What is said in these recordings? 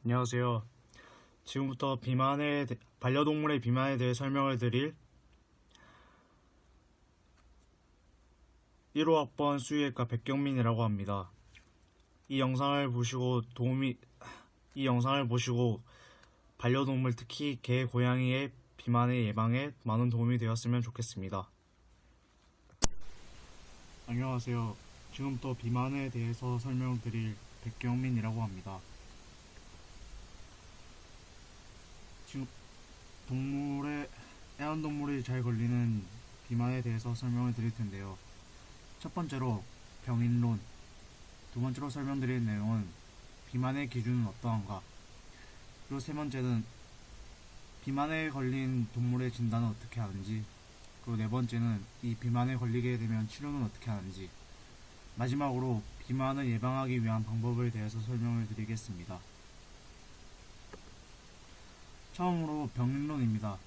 안녕하세요. 지금부터 반려동물의 비만에 대해 설명을 드릴 1호 학번 수의외과 백경민이라고 합니다. 이 영상을 보시고 반려동물, 특히 개, 고양이의 비만의 예방에 많은 도움이 되었으면 좋겠습니다. 안녕하세요. 지금부터 비만에 대해서 설명드릴 백경민이라고 합니다. 지금 애완동물이 잘 걸리는 비만에 대해서 설명을 드릴 텐데요. 첫 번째로 병인론, 두 번째로 설명드릴 내용은 비만의 기준은 어떠한가, 그리고 세 번째는 비만에 걸린 동물의 진단은 어떻게 하는지, 그리고 네 번째는 이 비만에 걸리게 되면 치료는 어떻게 하는지, 마지막으로 비만을 예방하기 위한 방법에 대해서 설명을 드리겠습니다. 처음으로 병인론입니다.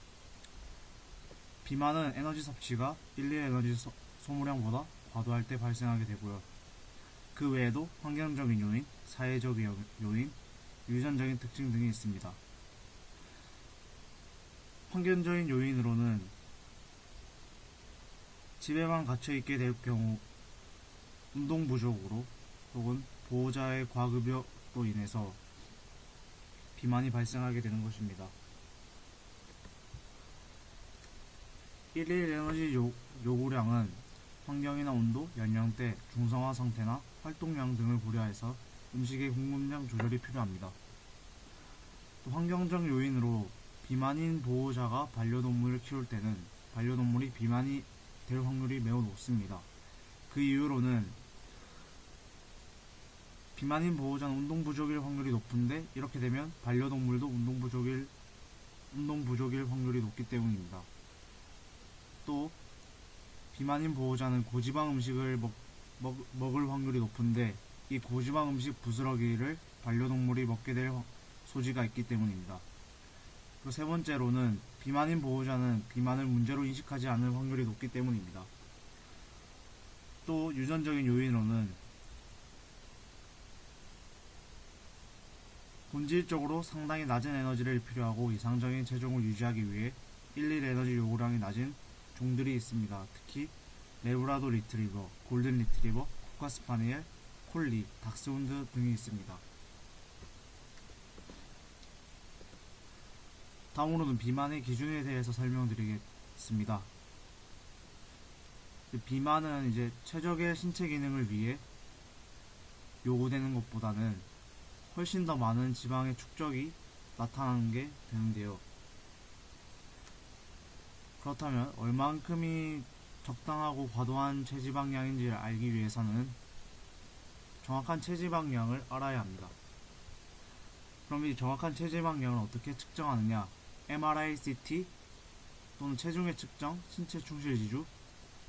비만은 에너지 섭취가 일일 에너지 소모량보다 과도할 때 발생하게 되고요. 그 외에도 환경적인 요인, 사회적 요인, 유전적인 특징 등이 있습니다. 환경적인 요인으로는 집에만 갇혀있게 될 경우 운동 부족으로 혹은 보호자의 과급여로 인해서 비만이 발생하게 되는 것입니다. 일일 에너지 요구량은 환경이나 온도, 연령대, 중성화 상태나 활동량 등을 고려해서 음식의 공급량 조절이 필요합니다. 또 환경적 요인으로 비만인 보호자가 반려동물을 키울 때는 반려동물이 비만이 될 확률이 매우 높습니다. 그 이유로는 비만인 보호자는 운동 부족일 확률이 높은데, 이렇게 되면 반려동물도 운동 부족일 확률이 높기 때문입니다. 또 비만인 보호자는 고지방 음식을 먹을 확률이 높은데, 이 고지방 음식 부스러기를 반려동물이 먹게 될 소지가 있기 때문입니다. 그리고 세 번째로는 비만인 보호자는 비만을 문제로 인식하지 않을 확률이 높기 때문입니다. 또 유전적인 요인으로는 본질적으로 상당히 낮은 에너지를 필요하고 이상적인 체중을 유지하기 위해 일일 에너지 요구량이 낮은 종들이 있습니다. 특히 레브라도 리트리버, 골든 리트리버, 코카 스파니엘, 콜리, 닥스훈드 등이 있습니다. 다음으로는 비만의 기준에 대해서 설명드리겠습니다. 비만은 이제 최적의 신체 기능을 위해 요구되는 것보다는 훨씬 더 많은 지방의 축적이 나타나는 게 되는데요. 그렇다면 얼만큼이 적당하고 과도한 체지방량인지를 알기 위해서는 정확한 체지방량을 알아야 합니다. 그럼 이 정확한 체지방량을 어떻게 측정하느냐? MRI, CT 또는 체중의 측정, 신체 충실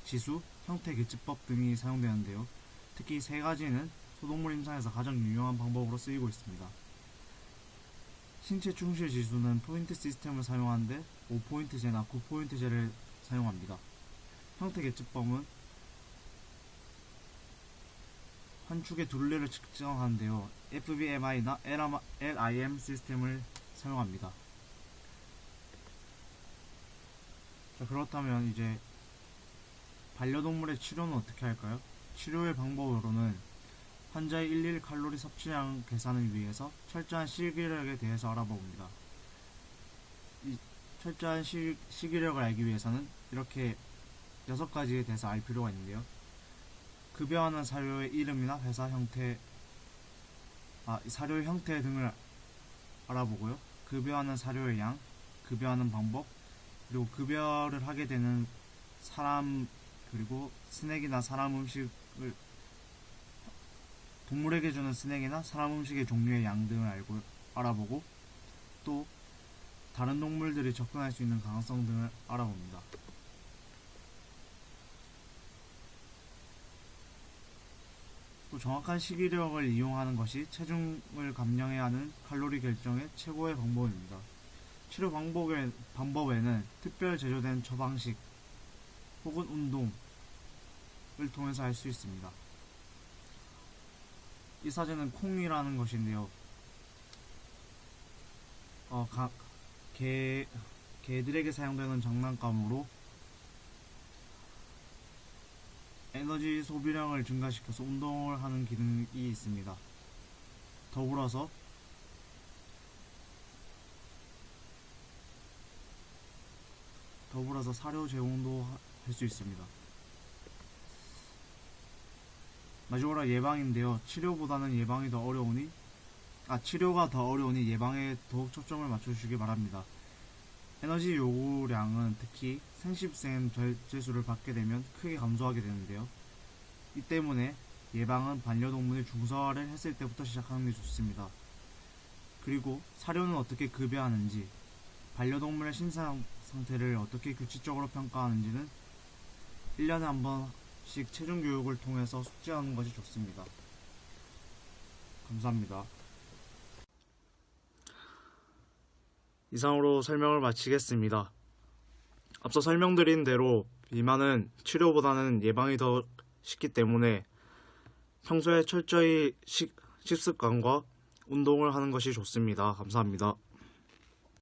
지수, 형태 계측법 등이 사용되는데요. 특히 이 세 가지는 소동물 임상에서 가장 유용한 방법으로 쓰이고 있습니다. 신체 충실 지수는 포인트 시스템을 사용하는데 5포인트제나 9포인트제를 사용합니다. 형태 계측법은 한 축의 둘레를 측정하는데요. FBMI나 LIM 시스템을 사용합니다. 자, 그렇다면 이제 반려동물의 치료는 어떻게 할까요? 치료의 방법으로는 환자의 일일 칼로리 섭취량 계산을 위해서 철저한 식이력에 대해서 알아봅니다. 이 철저한 식이력을 알기 위해서는 이렇게 6가지에 대해서 알 필요가 있는데요. 급여하는 사료의 이름이나 회사 형태, 사료의 형태 등을 알아보고요. 급여하는 사료의 양, 급여하는 방법, 그리고 급여를 하게 되는 사람, 그리고 스낵이나 사람 음식을 동물에게 주는 스낵이나 사람 음식의 종류의 양 등을 알아보고, 또 다른 동물들이 접근할 수 있는 가능성 등을 알아봅니다. 또 정확한 식이력을 이용하는 것이 체중을 감량해야 하는 칼로리 결정의 최고의 방법입니다. 치료 방법에는 특별 제조된 처방식 혹은 운동을 통해서 할 수 있습니다. 이 사진은 콩이라는 것인데요. 개들에게 사용되는 장난감으로 에너지 소비량을 증가시켜서 운동을 하는 기능이 있습니다. 더불어서 사료 제공도 할 수 있습니다. 마지막으로 예방인데요. 치료가 더 어려우니 예방에 더욱 초점을 맞춰주시기 바랍니다. 에너지 요구량은 특히 생식생 제수를 받게 되면 크게 감소하게 되는데요. 이 때문에 예방은 반려동물이 중성화를 했을 때부터 시작하는 게 좋습니다. 그리고 사료는 어떻게 급여하는지, 반려동물의 신상 상태를 어떻게 규칙적으로 평가하는지는 1년에 한 번씩 체중 교육을 통해서 숙지하는 것이 좋습니다. 감사합니다. 이상으로 설명을 마치겠습니다. 앞서 설명드린 대로 비만은 치료보다는 예방이 더 쉽기 때문에 평소에 철저히 식습관과 운동을 하는 것이 좋습니다. 감사합니다.